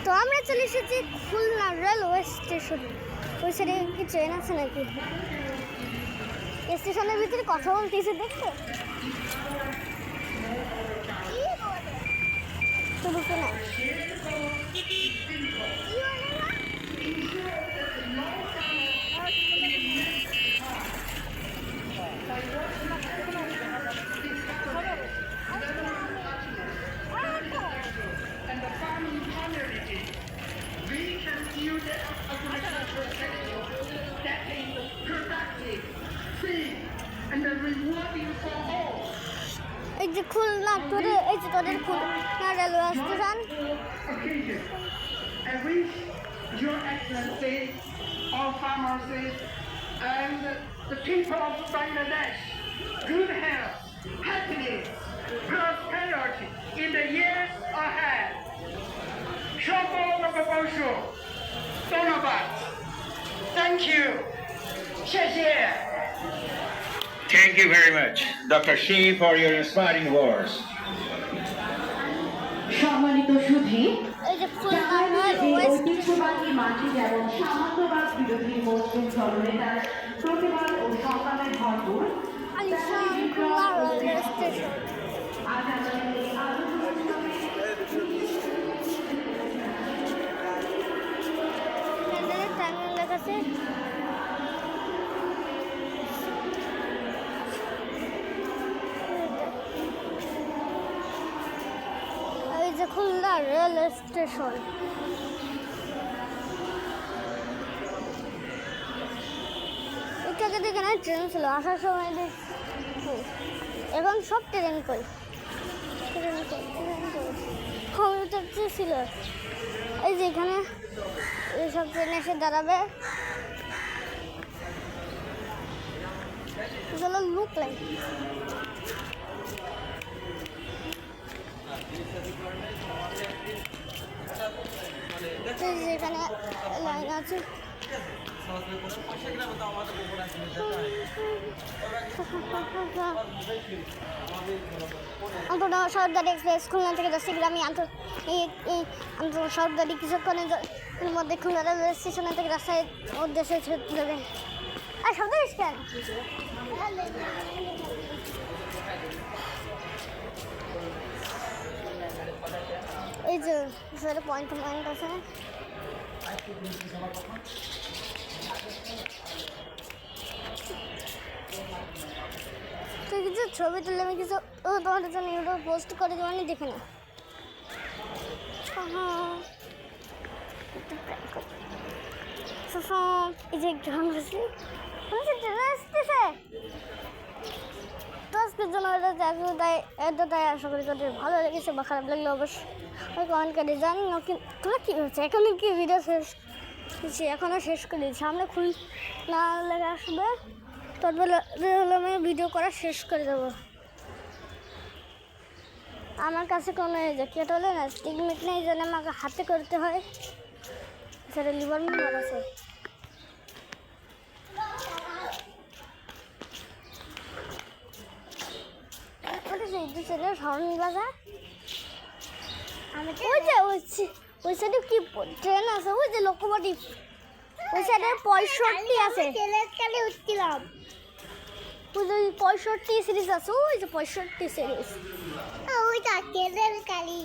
তো আমরা চলে এসেছি খুলনা রেলওয়ে স্টেশনে। ওই সাইডে কি ট্রেন আছে নাকি? স্টেশনের ভিতরে কথা বলতেছে দেখতে তো ঢুকে না। And the farming community, we can use the agricultural sector that is productive, free, and rewarding for all. এই যে খুলনা তোরে এই যে তোদের Khulna railway station. Occasion. I wish your excellency, all pharmacies, and the people of Bangladesh good health, happiness, prosperity in the years ahead. সকল নববর্ষ ধন্যবাদ। Thank you. 谢谢。 Thank you very much, Dr. Shi, for your inspiring words. সম্মানিত সুধী, এই যে খুলনা এই railway ঐতিহ্যবাহী মাটি যেমন সামন্তবাদ বিরোধী মজলুম জননেতার প্রতিবাদ ও সংগ্রামে ভরপুর, আলিশান খুলনা রেলওয়ে স্টেশন। আজ আমাদের এই আলোচনা টাইমিং লেগেছে। এই যে খুলনা রেল স্টেশন। এটাকে দেখে না ট্রেন ছিল আসার সময় এখন সব ট্রেন কই কম্পিউটার ছিল। এই যে এখানে এইসব ট্রেন এসে দাঁড়াবে। চলো লুক লাইন যেখানে লাইন আছে। আন্তর্জাতিক সরকারি এক্সপ্রেস খুলনা থেকে দশগ্রামী আন্তর্জাতিক সরকারি কিছুক্ষণের মধ্যে খুলনা রেলওয়ে স্টেশন থেকে রাস্তায় উদ্দেশ্যে ছুটে যাবে। আর শব্দ কেন? এই যে পয়েন্ট আছে। তো কিছু ছবি তুললে আমি কিছু তোমাদের জন্য ইউটিউবে পোস্ট করে দেবো, দেখে না। এই যে গ্রাম আছে আসতেছে। তো আজকের জন্য তাই আশা করি তোদের ভালো লেগেছে বা খারাপ লাগলে অবশ্যই কমেন্ট করে জানি না। তোরা কী হচ্ছে এখন কি ভিডিও শেষ দিচ্ছি, এখনও শেষ করে দিচ্ছি। আমরা না লেগে আসবে তারপরে আমি ভিডিও করা শেষ করে দেবো। আমার কাছে কোনো জ্যাকেট হলে না স্টিকমেট নেই, যেন আমাকে হাতে করতে হয়। সেটা লিভার মেম্বার আছে। ওই সাইডে কি ট্রেন আছে? ওই যে লোকোমোটিভ ওই সাইডে 65 আছে। উঠছিলাম ওই যে 65 সিরিজ আছে। ওই যে 65 সিরিজ ওইটা তেলের কালি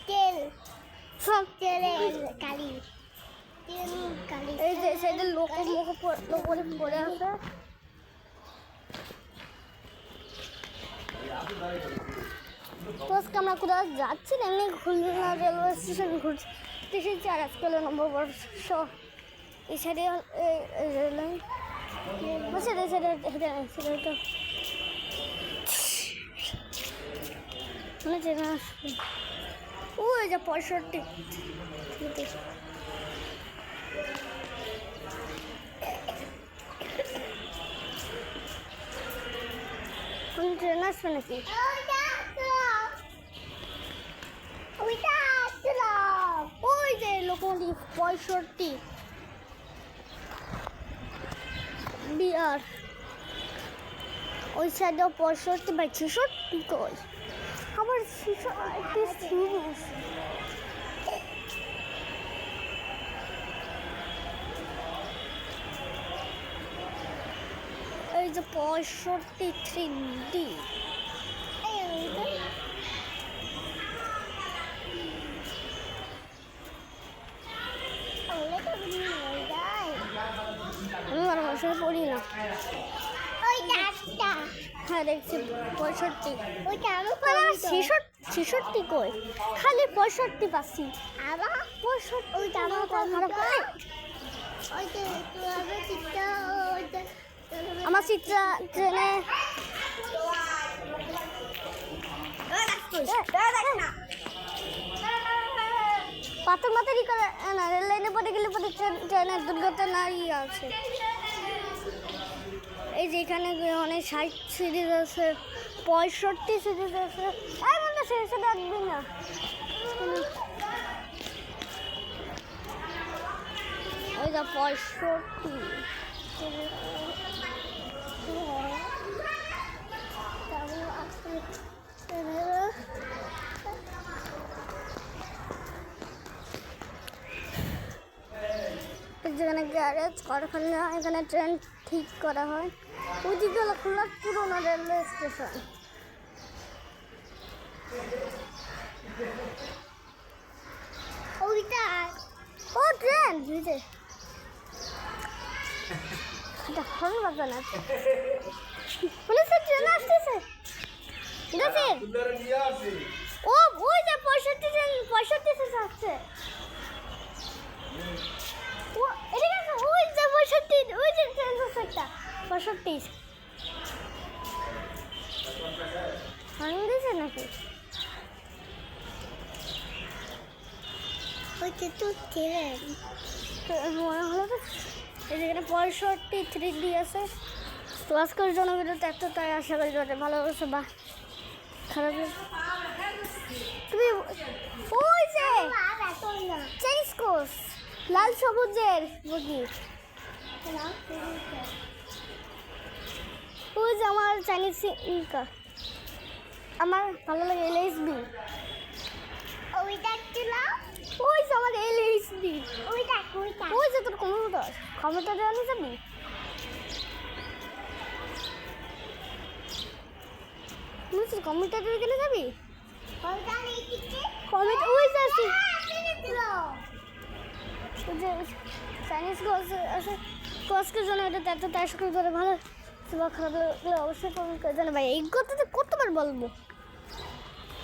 তেল সব তেলের কালি তেল কালি। এই যে সাইডে লোকোমোটিভ পড়ে আছে। তো আজকে আমরা কোথাও যাচ্ছি না, এমনি খুলনা রেলওয়ে স্টেশন ঘুরতে এসেছি। আর আজকে হলো নববর্ষ। এই সাইডে রেল লাইন ওই যে 65 ট্রেন আসবে নাকি? ওই যে লোকোমোটিভ 65 বিআর ওই সাইডেও 65 বা 66 কই আবার 66 সিরিয়াস এই যে 65 3D আমি আর ভাষায় পড়ি না। হ্যাঁ দেখছি 65 66 কই খালি 65 পাচ্ছি আবার 65 ওইটা আমার খারাপ হয়। আমার চিত্রা ট্রেনে পাথর মাথারি করে না রেল লাইনে পড়ে গেলে পরে ট্রেনের দুর্ঘটনাই আছে। এই যে এখানে অনেক 60 সিরিজ আছে 65 সিরিজ আছে। এই বন্ধু শেষে ডাকবি না ওই যা 65 যেখানে গ্যারেজ কারখানা এখানে ট্রেন ঠিক করা হয়। ওইদিকে হলো খোলা পুরোনো রেলওয়ে স্টেশন। ওইটা ও ট্রেন বুঝে এটা ভালো লাগবে না পুলিশের ট্রেন আসতেছে ঠিক আছে। ও ওই যে 65 ট্রেন 65 এসে আসছে। ও এটা কেন ওই যে 65 ওই যে ট্রেন সেটটা 65 হাঙ্গিছে নাকি ওই যে তো ট্রেন মনে হলো তো এই যেখানে 65 3D আছে। তো আজকের জন্য ভিডিওটা এতটাই আশা করি ভালো লাগছে বা খারাপ তুমি ওই যে চেঞ্জ কোর্স লাল সবুজের বগি ওই যে আমার চাইনিজ ইনকা আমার ভালো লাগে LSB ওইটা ওই যে আমার LSB ওই যে তোর কম্পিউটার জানি যাবি তুই কম্পিউটার কিনে যাবি কম্পিউটার ওই যে আছে যে চাইনিজ কোর্স আছে কোর্সের জন্য এটা এত টাইস করে ভালো খারাপ লাগলে অবশ্যই কমেন্ট করে জানাবেন। এই কথাটা কতবার বলবো।